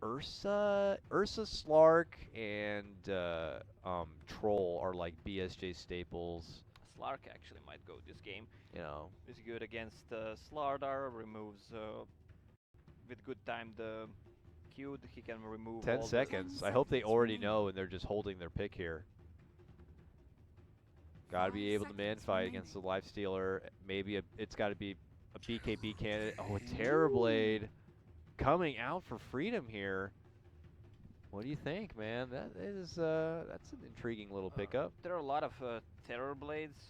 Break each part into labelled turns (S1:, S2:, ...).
S1: Ursa, Slark, and Troll are like BSJ staples.
S2: Slark actually might go this game.
S1: You know,
S2: Is good against Slardar, removes with good time the Q, he can remove
S1: 10
S2: all the...
S3: 10
S1: seconds. I hope they
S3: seconds
S1: already
S3: remaining.
S1: know and they're just holding their pick here. Got to
S3: 5
S1: be able to man
S3: seconds
S1: fight
S3: remaining.
S1: against the Lifestealer. Maybe it's got to be a BKB candidate. Oh, a Terrorblade coming out for freedom here. What do you think, man? That is that's an intriguing little pickup.
S2: There are a lot of Terror Blades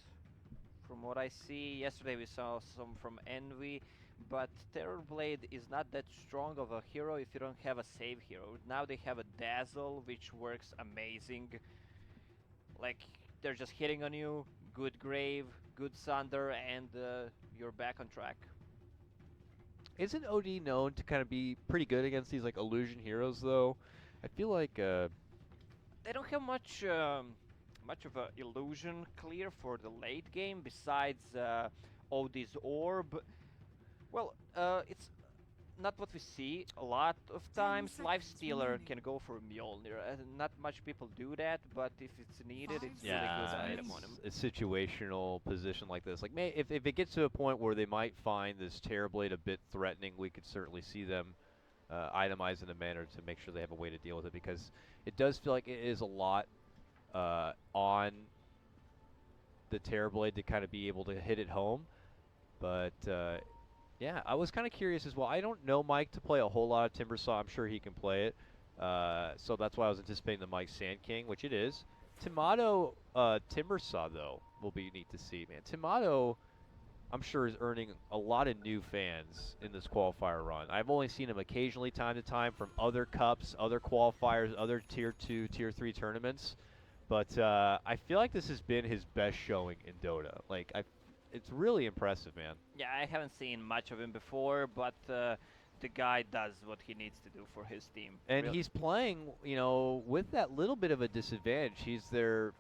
S2: from what I see. Yesterday we saw some from Envy, but Terror Blade is not that strong of a hero if you don't have a save hero. Now they have a Dazzle, which works amazing. Like, they're just hitting on you, good Grave, good Sunder, and you're back on track.
S1: Isn't OD known to kind of be pretty good against these like illusion heroes though? I feel like
S2: They don't have much of a illusion clear for the late game besides OD's Orb. Well, it's not what we see a lot of
S3: 10
S2: times.
S3: seconds
S2: Lifestealer
S3: remaining.
S2: can go for Mjolnir. Not much people do that, but if it's needed,
S3: 5
S2: it's really good
S3: seconds
S2: item
S3: remaining.
S2: on him.
S1: it's a situational position like this. Like, if it gets to a point where they might find this Terrorblade a bit threatening, we could certainly see them itemize in a manner to make sure they have a way to deal with it, because it does feel like it is a lot on the Terrorblade to kind of be able to hit it home. But yeah, I was kind of curious as well. I don't know Mike to play a whole lot of Timbersaw. I'm sure he can play it. So that's why I was anticipating the Mike Sand King, which it is. Timado Timbersaw, though, will be neat to see, man. Timado, I'm sure, is earning a lot of new fans in this qualifier run. I've only seen him occasionally, time to time, from other cups, other qualifiers, other Tier 2, Tier 3 tournaments. But I feel like this has been his best showing in Dota. Like, it's really impressive, man.
S2: Yeah, I haven't seen much of him before, but the guy does what he needs to do for his team.
S1: And he's playing, you know, with that little bit of a disadvantage. He's their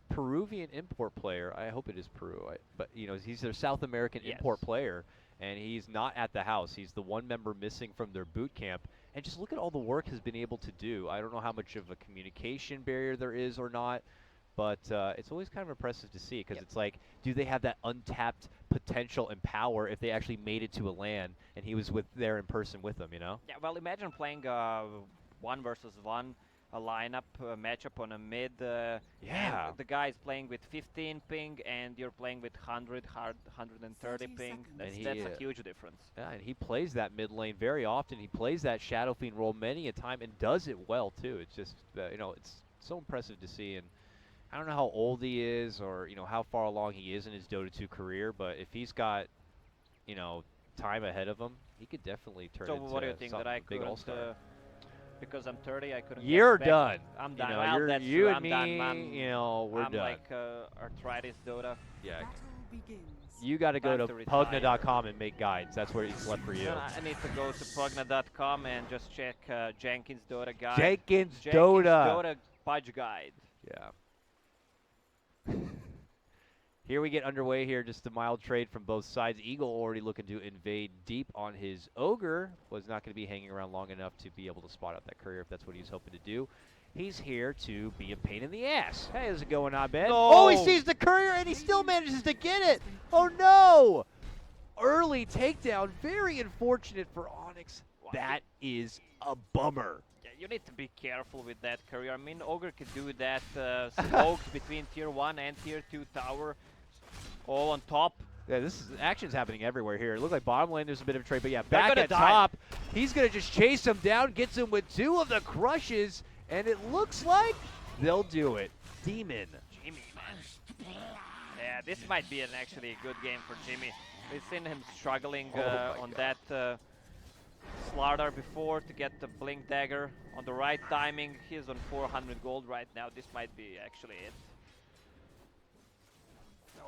S1: Peruvian import player. I hope it is Peru, but you know, he's their South American
S2: Yes.
S1: import player, and he's not at the house. He's the one member missing from their boot camp. And just look at all the work he's been able to do. I don't know how much of a communication barrier there is or not, but it's always kind of impressive to see, because
S2: Yep.
S1: it's like, do they have that untapped potential and power if they actually made it to a LAN and he was there in person with them, you know?
S2: Yeah, well, imagine playing 1 versus 1, a lineup matchup on a mid.
S1: Yeah.
S2: And the guy is playing with 15 ping, and you're playing with 130
S3: 30
S2: ping.
S3: seconds.
S2: That's,
S1: And
S2: that's a huge difference.
S1: Yeah, and he plays that mid lane very often. He plays that Shadow Fiend role many a time and does it well too. It's just you know, it's so impressive to see. And I don't know how old he is, or you know, how far along he is in his Dota 2 career, but if he's got, you know, time ahead of him, he could definitely turn
S2: So
S1: into
S2: what do you think, that
S1: something,
S2: I
S1: a big
S2: couldn't,
S1: all-star.
S2: because I'm 30, I couldn't
S1: You're
S2: get back?
S1: done.
S2: I'm
S1: You
S2: done.
S1: know,
S2: Well, that's
S1: you
S2: true.
S1: and
S2: I'm
S1: me,
S2: done.
S1: you know, we're
S2: I'm
S1: done.
S2: like arthritis Dota.
S1: Yeah.
S3: Battle begins.
S1: You got to go
S2: Time
S1: to
S2: to retire.
S1: Pugna.com and make guides. That's where it's left for you.
S2: I need to go to Pugna.com and just check Jenkins Dota guide.
S1: Jenkins
S2: Jenkins
S1: Dota.
S2: Dota Pudge guide.
S1: Yeah. Here we get underway here, just a mild trade from both sides. Eagle already looking to invade deep on his Ogre. Was not going to be hanging around long enough to be able to spot out that courier if that's what he's hoping to do. He's here to be a pain in the ass. Hey, how's it going, Abed?
S2: No.
S1: Oh, he sees the courier and he still manages to get it. Oh, no. Early takedown. Very unfortunate for Onyx. That is a bummer.
S2: Yeah, you need to be careful with that career. I mean, Ogre could do that smoked between tier 1 and tier 2 tower. All on top.
S1: Yeah, action's happening everywhere here. It looks like bottom lane there's a bit of a trade, but yeah, back
S2: gonna
S1: at
S2: die.
S1: top, he's going to just chase him down, gets him with 2 of the crushes, and it looks like they'll do it. Demon.
S2: Jimmy, man. Yeah, this might be actually a good game for Jimmy. We've seen him struggling on that Slardar before to get the Blink Dagger on the right timing. He's on 400 gold right now. This might be actually it.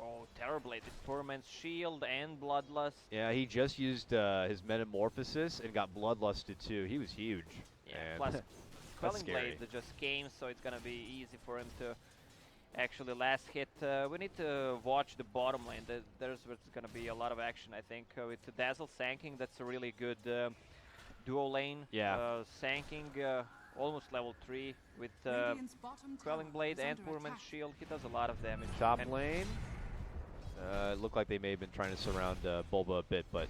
S2: Oh, Terrorblade with Poor Man's Shield and Bloodlust.
S1: Yeah, he just used his Metamorphosis and got Bloodlusted too. He was huge.
S2: Yeah,
S1: And
S2: plus Quelling
S1: scary.
S2: Blade that just came, so it's gonna be easy for him to actually last hit. We need to watch the bottom lane. There's gonna be a lot of action, I think, with the Dazzle Sanking. That's a really good duo lane.
S1: Yeah.
S2: Sanking almost level 3 with Quelling Blade and Poorman's Shield. He does a lot of damage.
S1: Top
S2: And
S1: lane. It looked like they may have been trying to surround Bulba a bit, but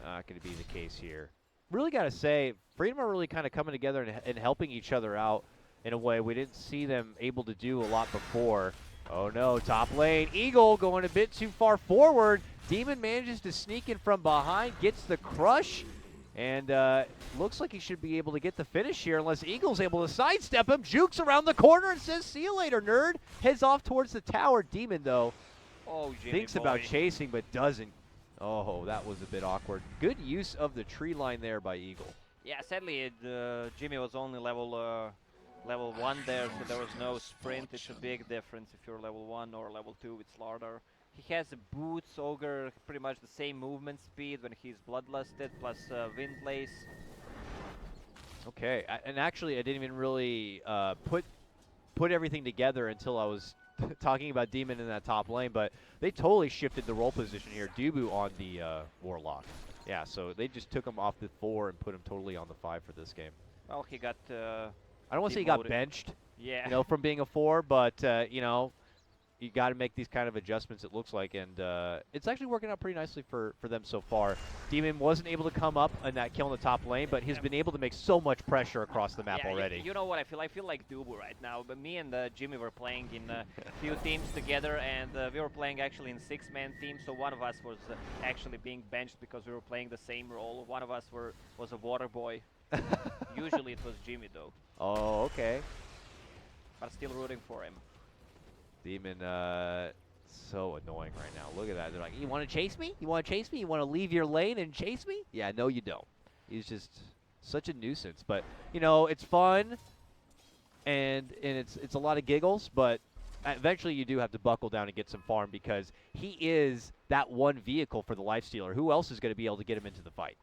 S1: not going to be the case here. Really got to say, Freedom are really kind of coming together and helping each other out in a way we didn't see them able to do a lot before. Oh no, top lane. Eagle going a bit too far forward. Demon manages to sneak in from behind, gets the crush, and looks like he should be able to get the finish here unless Eagle's able to sidestep him. Jukes around the corner and says, see you later, nerd. Heads off towards the tower. Demon, though, thinks about chasing but doesn't. Oh, that was a bit awkward. Good use of the tree line there by Eagle.
S2: Yeah, sadly, Jimmy was only level 1 there, so there was no sprint. It's a big difference if you're level 1 or level 2 with Slardar. He has a Boots, Ogre, pretty much the same movement speed when he's Bloodlusted, plus Windlace.
S1: Okay, and actually I didn't even really put everything together until I was talking about Demon in that top lane, but they totally shifted the role position here. Dubu on the Warlock. Yeah, so they just took him off the 4 and put him totally on the 5 for this game.
S2: Well, he got
S1: I don't want to say he got benched,
S2: yeah,
S1: you know, from being a 4, but you know, you got to make these kind of adjustments, it looks like, and it's actually working out pretty nicely for them so far. Demon wasn't able to come up in that kill in the top lane, but he's been able to make so much pressure across the map already.
S2: You know what I feel? I feel like Dubu right now. But me and Jimmy were playing in a few teams together, and we were playing actually in 6-man teams. So one of us was actually being benched because we were playing the same role. One of us was a water boy. Usually it was Jimmy though.
S1: Oh, okay.
S2: But still rooting for him.
S1: Demon, so annoying right now. Look at that. They're like, you want to chase me? You want to chase me? You want to leave your lane and chase me? Yeah, no, you don't. He's just such a nuisance. But, you know, it's fun, and it's a lot of giggles, but eventually you do have to buckle down and get some farm because he is that one vehicle for the Lifestealer. Who else is going to be able to get him into the fight?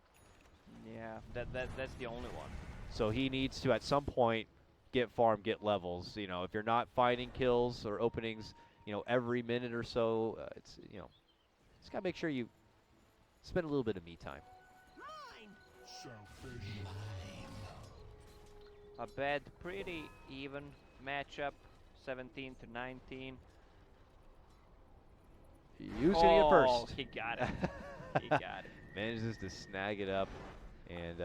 S2: Yeah, that's the only one.
S1: So he needs to, at some point, get farm, get levels. You know, if you're not finding kills or openings, you know, every minute or so, it's, you know, just gotta make sure you spend a little bit of me time.
S2: A bad, pretty even matchup, 17 to 19.
S1: Who's gonna get first?
S2: Oh, he got it. He got it.
S1: Manages to snag it up and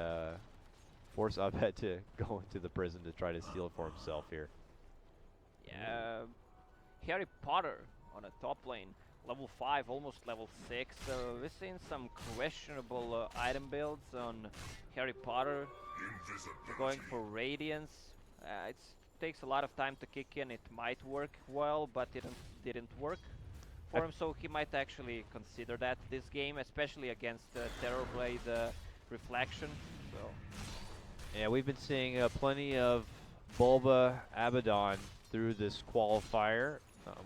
S1: force Abed to go into the prison to try to steal it for himself here.
S2: Yeah, Harry Potter on a top lane, level 5, almost level 6. We've seen some questionable item builds on Harry Potter. Going for Radiance. It takes a lot of time to kick in. It might work well, but it didn't work for him, so he might actually consider that this game, especially against Terrorblade Reflection. So.
S1: Yeah, we've been seeing plenty of Bulba Abaddon through this qualifier.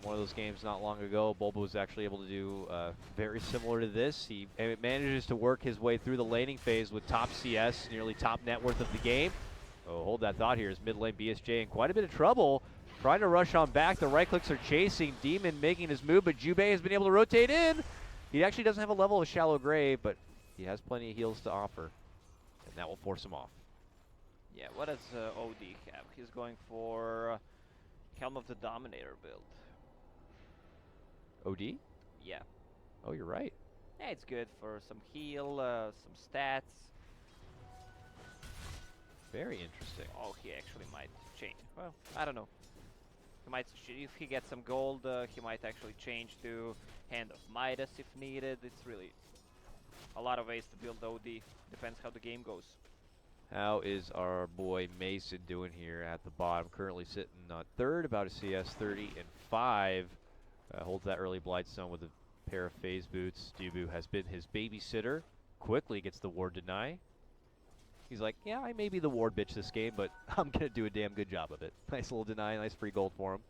S1: One of those games not long ago, Bulba was actually able to do very similar to this. He manages to work his way through the laning phase with top CS, nearly top net worth of the game. Oh, hold that thought here. Is mid lane BSJ in quite a bit of trouble. Trying to rush on back. The right clicks are chasing. Demon making his move, but Jubei has been able to rotate in. He actually doesn't have a level of Shallow Grave, but he has plenty of heals to offer, and that will force him off.
S2: Yeah, what does OD have? He's going for Helm of the Dominator build.
S1: OD?
S2: Yeah.
S1: Oh, you're right.
S2: Yeah, it's good for some heal, some stats.
S1: Very interesting.
S2: Oh, he actually might change. Well, I don't know. He might, if he gets some gold, he might actually change to Hand of Midas if needed. It's really a lot of ways to build OD. Depends how the game goes.
S1: How is our boy Mason doing here at the bottom? Currently sitting on third, about a CS 30 and 5. Holds that early Blightstone with a pair of phase boots. Dubu has been his babysitter. Quickly gets the ward deny. He's like, yeah, I may be the ward bitch this game, but I'm going to do a damn good job of it. Nice little deny, nice free gold for him.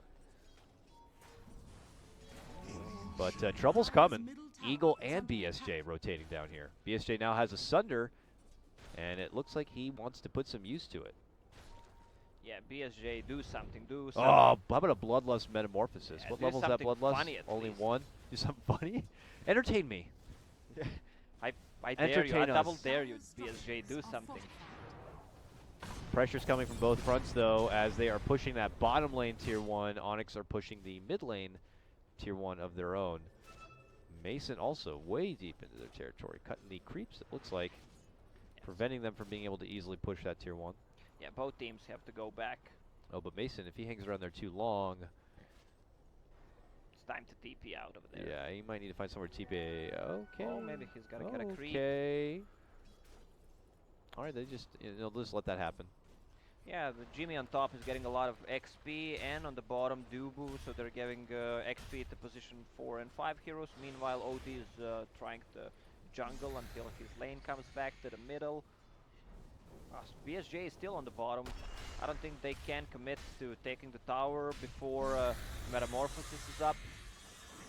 S1: But trouble's coming. Eagle and BSJ rotating down here. BSJ now has a Sunder, and it looks like he wants to put some use to it.
S2: Yeah, BSJ, do something, do something.
S1: Oh, how about a Bloodlust Metamorphosis?
S2: Yeah,
S1: what
S2: do
S1: level is that
S2: something
S1: Bloodlust?
S2: funny at
S1: Only
S2: least.
S1: 1? Do something funny? Entertain me.
S2: I dare you, I
S1: Entertain us.
S2: double dare you, BSJ, do something.
S1: Pressure's coming from both fronts, though, as they are pushing that bottom lane tier 1. Onyx are pushing the mid lane tier 1 of their own. Mason also way deep into their territory, cutting the creeps, it looks like, preventing them from being able to easily push that tier 1.
S2: Yeah, both teams have to go back.
S1: Oh, but Mason, if he hangs around there too long,
S2: it's time to TP out of there.
S1: Yeah, he might need to find somewhere to TP. Okay.
S2: Oh, maybe he's gotta get a creep.
S1: Okay. All right, they just they'll just let that happen.
S2: Yeah, the Jimmy on top is getting a lot of XP, and on the bottom Dubu, so they're giving XP to position 4 and 5 heroes. Meanwhile, OD is trying to jungle until his lane comes back to the middle. BSJ is still on the bottom. I don't think they can commit to taking the tower before Metamorphosis is up.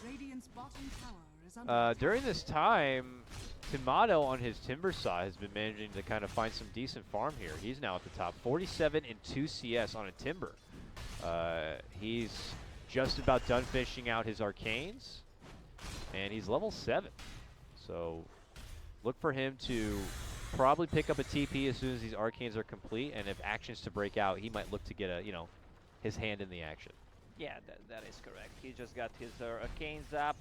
S3: Radiant's bottom tower is under
S1: During this time, Tomato on his Timber side has been managing to kind of find some decent farm here. He's now at the top, 47 and 2 CS on a Timber. He's just about done finishing out his Arcanes, and he's level 7. So look for him to probably pick up a TP as soon as these Arcanes are complete, and if actions to break out, he might look to get a, his hand in the action.
S2: Yeah, that is correct. He just got his Arcanes up.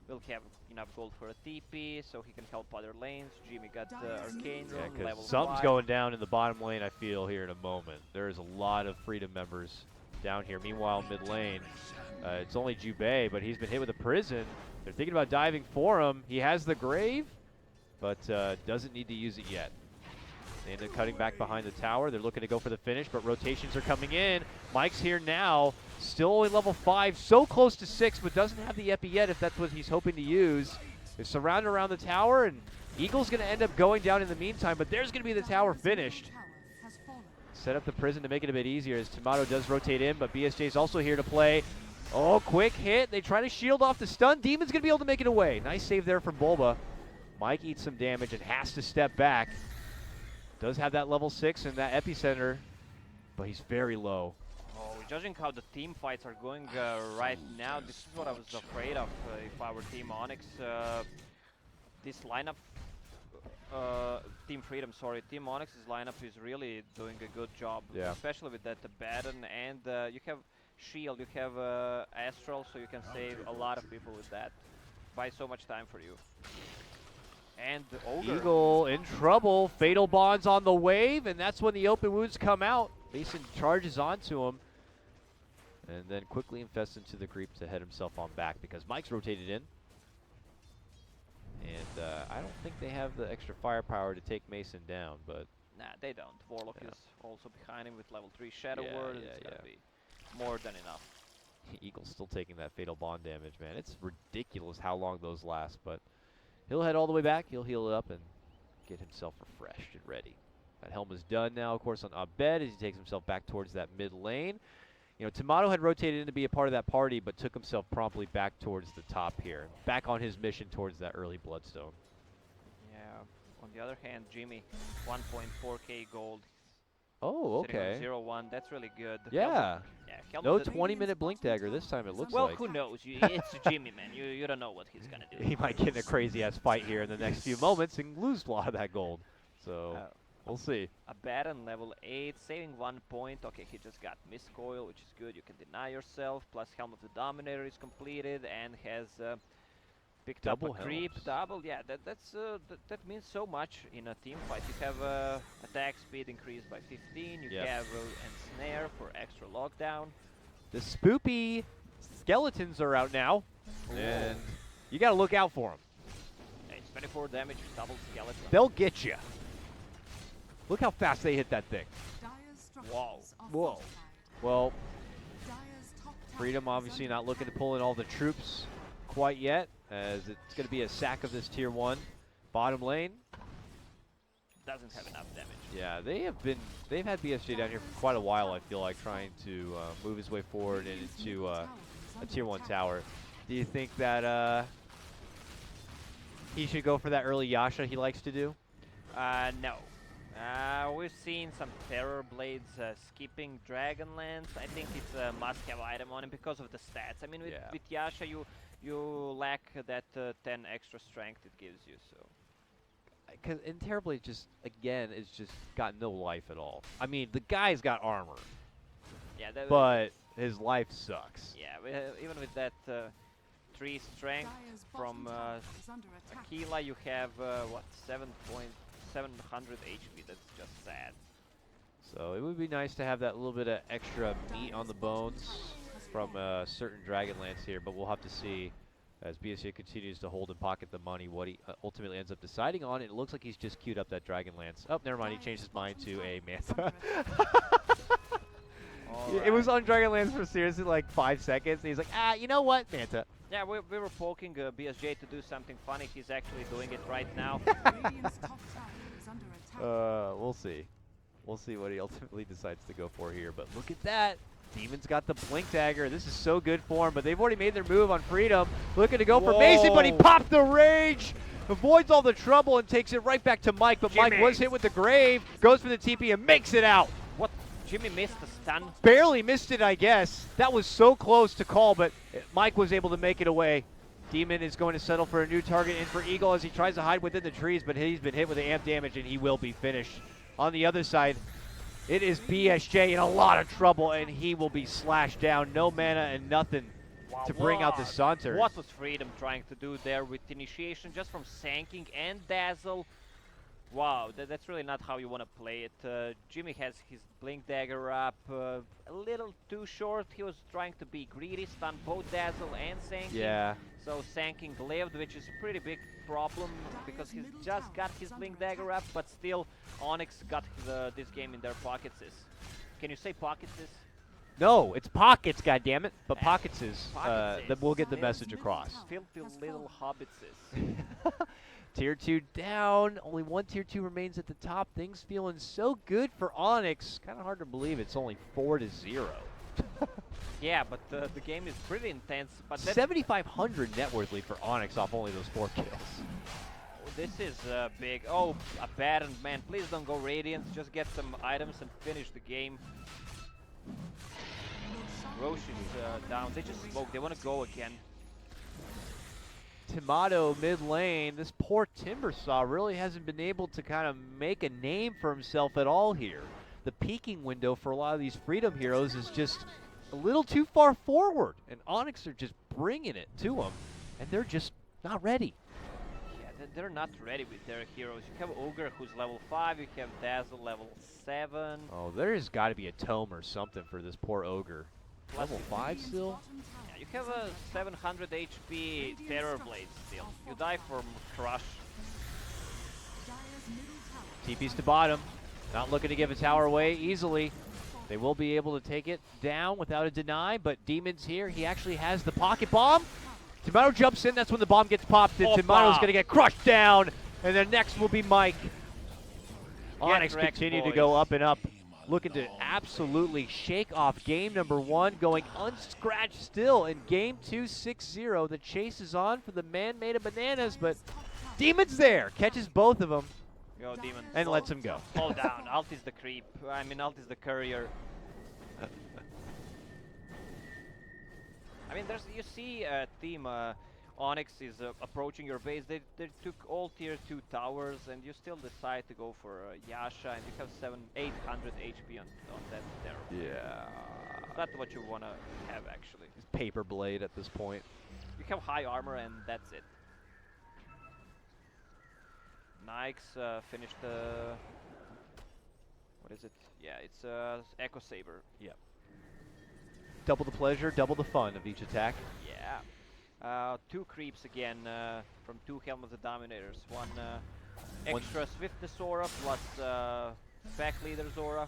S2: Will have enough gold for a TP, so he can help other lanes. Jimmy got Arcanes on level 5.
S1: Something's going down in the bottom lane, I feel, here in a moment. There's a lot of Freedom members down here. Meanwhile, mid lane, it's only Jubei, but he's been hit with a prison. They're thinking about diving for him. He has the Grave, but doesn't need to use it yet. They end up cutting back behind the tower. They're looking to go for the finish, but rotations are coming in. Mike's here now, still only level 5, so close to 6, but doesn't have the Epi yet if that's what he's hoping to use. They're surrounded around the tower, and Eagle's going to end up going down in the meantime, but there's going to be the tower finished. Set up the prison to make it a bit easier as Tomato does rotate in, but BSJ's also here to play. Oh, quick hit. They try to shield off the stun. Demon's going to be able to make it away. Nice save there from Bulba. Mike eats some damage and has to step back. Does have that level 6 and that epicenter, but he's very low.
S2: Oh, judging how the team fights are going right now, this is what I was afraid of if I were Team Onyx. This lineup, Team Freedom, sorry, Team Onyx's lineup is really doing a good job, especially with that Baron, and you have Shield, you have Astral, so you can save a lot of people with that. Buy so much time for you. And Ogre.
S1: Eagle in trouble. Fatal Bonds on the wave, and that's when the open wounds come out. Mason charges onto him, and then quickly infests into the creep to head himself on back because Mike's rotated in. And I don't think they have the extra firepower to take Mason down, but...
S2: Nah, they don't. Warlock is also behind him with level 3 Shadow Word. It's gonna be more than enough.
S1: Eagle's still taking that Fatal Bond damage, man. It's ridiculous how long those last, but... He'll head all the way back. He'll heal it up and get himself refreshed and ready. That helm is done now, of course, on Abed as he takes himself back towards that mid lane. Tomato had rotated in to be a part of that party, but took himself promptly back towards the top here. Back on his mission towards that early Bloodstone.
S2: Yeah. On the other hand, Jimmy, 1.4k gold.
S1: Oh, okay.
S2: 0-1. That's really good.
S1: Yeah.
S2: Helmut
S1: No 20-minute Blink Dagger this time, it looks
S2: well,
S1: like.
S2: who knows? It's Jimmy, man. You don't know what he's going to do.
S1: He might get in a crazy-ass fight here in the next few moments and lose a lot of that gold. So, we'll see.
S2: A Baron, level 8, saving 1 point. Okay, he just got Miscoil, which is good. You can deny yourself. Plus, Helm of the Dominator is completed and has picked
S1: Double
S2: up a creep.
S1: helms.
S2: Double, yeah. That means so much in a team fight. You have attack speed increased by 15. You have Ensnare for extra lockdown.
S1: The spoopy skeletons are out now, and you got to look out for them.
S2: It's 24 damage, double skeleton.
S1: They'll get you. Look how fast they hit that thing.
S2: Wow.
S1: Whoa. Well, Freedom obviously not looking to pull in all the troops quite yet, as it's going to be a sack of this tier 1 bottom lane.
S2: Doesn't have enough damage.
S1: Yeah, they've had BSJ down here for quite a while, I feel like, trying to move his way forward and into a tier 1 tower. Do you think that he should go for that early Yasha he likes to do?
S2: No. We've seen some Terror Blades skipping Dragonlance. I think it's a must-have item on him because of the stats. I mean, with Yasha, you lack that 10 extra strength it gives you, so...
S1: because in Terrorblade just again is just got no life at all. I mean, the guy's got armor,
S2: Yeah, that,
S1: but his life sucks.
S2: yeah, even with that 3 strength
S3: Dire's bottom
S2: from
S3: tower is under attack.
S2: Aquila, you have what 700 HP. That's just sad.
S1: So it would be nice to have that little bit of extra meat on the bones from certain Dragonlance here, but we'll have to see as BSA continues to hold and pocket the money what he ultimately ends up deciding on. It looks like he's just queued up that Dragonlance. Oh, never mind, he changed his mind to a Manta. It was on Dragonlance for seriously like 5 seconds, and he's like, ah, you know what, Manta.
S2: Yeah, we were poking BSJ to do something funny. He's actually doing it right now.
S3: Radiant's top tower is under attack.
S1: We'll see. We'll see what he ultimately decides to go for here, but look at that. Demon's got the Blink Dagger. This is so good for him, but they've already made their move on Freedom. Looking to go for Mason, but he popped the Rage. Avoids all the trouble and takes it right back to Mike, but Mike was hit with the Grave. Goes for the TP and makes it out.
S2: What? Jimmy missed the stun.
S1: Barely missed it, I guess. That was so close to call, but Mike was able to make it away. Demon is going to settle for a new target in for Eagle as he tries to hide within the trees, but he's been hit with the amp damage and he will be finished. On the other side, it is BSJ in a lot of trouble, and he will be slashed down. No mana and nothing to bring out the Saunters.
S2: What was Freedom trying to do there with initiation just from Sanking and Dazzle? Wow, that's really not how you want to play it. Jimmy has his Blink Dagger up a little too short. He was trying to be greedy, stun both Dazzle and Sanking.
S1: Yeah.
S2: So Sanking lived, which is a pretty big problem because he's just got his Blink Dagger up, but still Onyx got this game in their pockets. Can you say pockets?
S1: No, it's Pockets, goddammit. But Pockets is,
S2: Pockets
S1: that we'll get the message across.
S2: Filthy little hobbits.
S1: Tier 2 down. Only one Tier 2 remains at the top. Things feeling so good for Onyx. Kind of hard to believe it's only 4-0.
S2: Yeah, but the game is pretty intense. But
S1: 7,500 net worth lead for Onyx off only those 4 kills.
S2: This is big. Oh, abandoned man. Please don't go Radiance. Just get some items and finish the game. Roche is down. They just smoke. They want to go again.
S1: Tomato mid lane. This poor Timbersaw really hasn't been able to kind of make a name for himself at all here. The peaking window for a lot of these Freedom heroes is just a little too far forward, and Onyx are just bringing it to them, and they're just not ready.
S2: Yeah, they're not ready with their heroes. You have Ogre who's level 5, you have Dazzle level 7.
S1: Oh, there's got to be a tome or something for this poor Ogre. Level 5 still?
S2: Yeah, you have a 700 HP Terrorblade still. You die from Crush.
S1: TP's to bottom. Not looking to give a tower away easily. They will be able to take it down without a deny, but Demon's here. He actually has the pocket bomb. Tomato jumps in. That's when the bomb gets popped, and Tomato's going to get crushed down. And then next will be Mike. Onyx continue to go up and up. Looking to absolutely shake off game number 1, going unscratched still in game 2, 6-0. The chase is on for the man made of bananas, but Demon's there. Catches both of them.
S2: Go Demon.
S1: And lets him go.
S2: Slow down. Alt is the creep. I mean, Alt is the courier. I mean, you see team Onyx is approaching your base. They took all tier 2 towers, and you still decide to go for Yasha, and you have 800 HP on that terror.
S1: Yeah.
S2: That's what you want to have, actually.
S1: It's Paper Blade at this point.
S2: You have high armor, and that's it. Onyx finished what is it? Yeah, it's Echo Saber.
S1: Yep. Double the pleasure, double the fun of each attack.
S2: Yeah. 2 creeps again from 2 Helm of the Dominators. One extra Swiftness Aura plus Pack Leader's Aura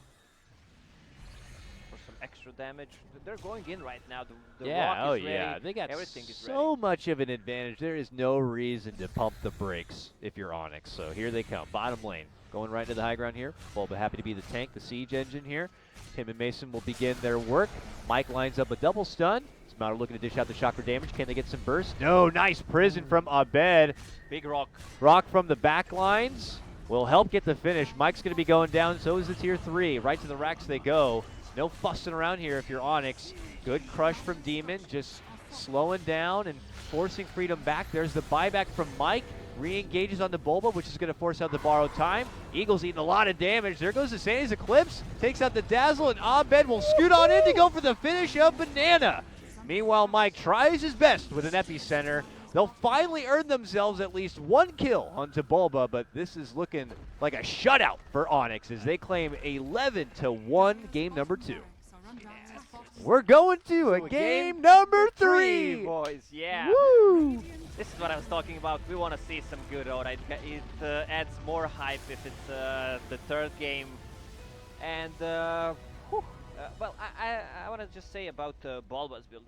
S2: for some extra damage. They're going in right now. The rock is ready.
S1: Yeah, they got
S2: everything is
S1: so much of an advantage. There is no reason to pump the brakes if you're Onyx. So here they come, bottom lane. Going right into the high ground here. Bulba happy to be the tank, the siege engine here. Him and Mason will begin their work. Mike lines up a double stun. Tomato looking to dish out the shock for damage. Can they get some burst? No, nice prison from Abed.
S2: Big rock.
S1: Rock from the back lines will help get the finish. Mike's going to be going down, so is the tier 3. Right to the racks they go. No fussing around here if you're Onyx. Good crush from Demon, just slowing down and forcing Freedom back. There's the buyback from Mike. re-engages on the Bulba, which is going to force out the borrowed time. Eagle's eating a lot of damage. There goes the Sandy's Eclipse. Takes out the Dazzle, and Abed will scoot on in to go for the finish of Banana. Meanwhile, Mike tries his best with an Epicenter. They'll finally earn themselves at least one kill onto Bulba, but this is looking like a shutout for Onyx as they claim 11-1 game number 2. We're going to a game number 3.
S2: Boys, yeah.
S1: Woo!
S2: This is what I was talking about. We want to see some good Dota. It adds more hype if it's the third game. And, well, I want to just say about Bulba's build.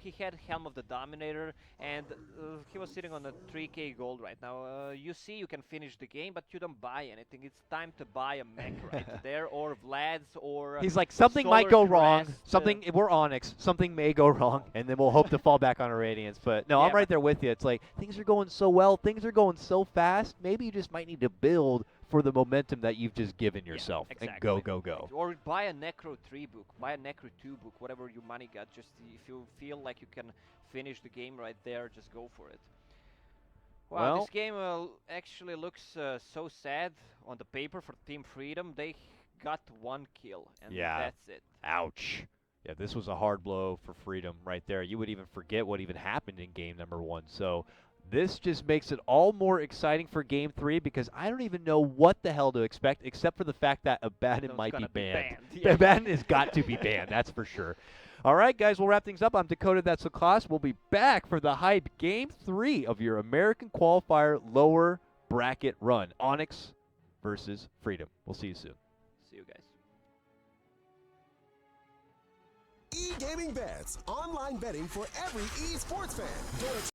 S2: He had Helm of the Dominator, and he was sitting on a 3k gold right now. You see you can finish the game, but you don't buy anything. It's time to buy a mech right there, or Vlad's, or
S1: He's like, something might go wrong. We're Onyx. Something may go wrong, and then we'll hope to fall back on our Radiance. But no,
S2: Yeah,
S1: I'm right there with you. It's like, things are going so well. Things are going so fast. Maybe you just might need to build for the momentum that you've just given yourself.
S2: Yeah,
S1: And go.
S2: Or buy a Necro 3 book, buy a Necro 2 book, whatever your money got. Just if you feel like you can finish the game right there, just go for it. Wow,
S1: Well,
S2: this game actually looks so sad on the paper for Team Freedom. They got 1 kill, and
S1: Yeah.
S2: that's it.
S1: ouch. Yeah, this was a hard blow for Freedom right there. You would even forget what even happened in game number 1. So this just makes it all more exciting for game 3 because I don't even know what the hell to expect except for the fact that Abaddon
S2: It's
S1: might be
S2: gonna
S1: banned.
S2: Yeah.
S1: Abaddon has got to be banned, that's for sure. All right, guys, we'll wrap things up. I'm Dakota, that's Lacoste. We'll be back for the hype game 3 of your American Qualifier lower bracket run. Onyx versus Freedom. We'll see you soon.
S2: See you guys.
S4: E-Gaming Bets, online betting for every esports fan. Go to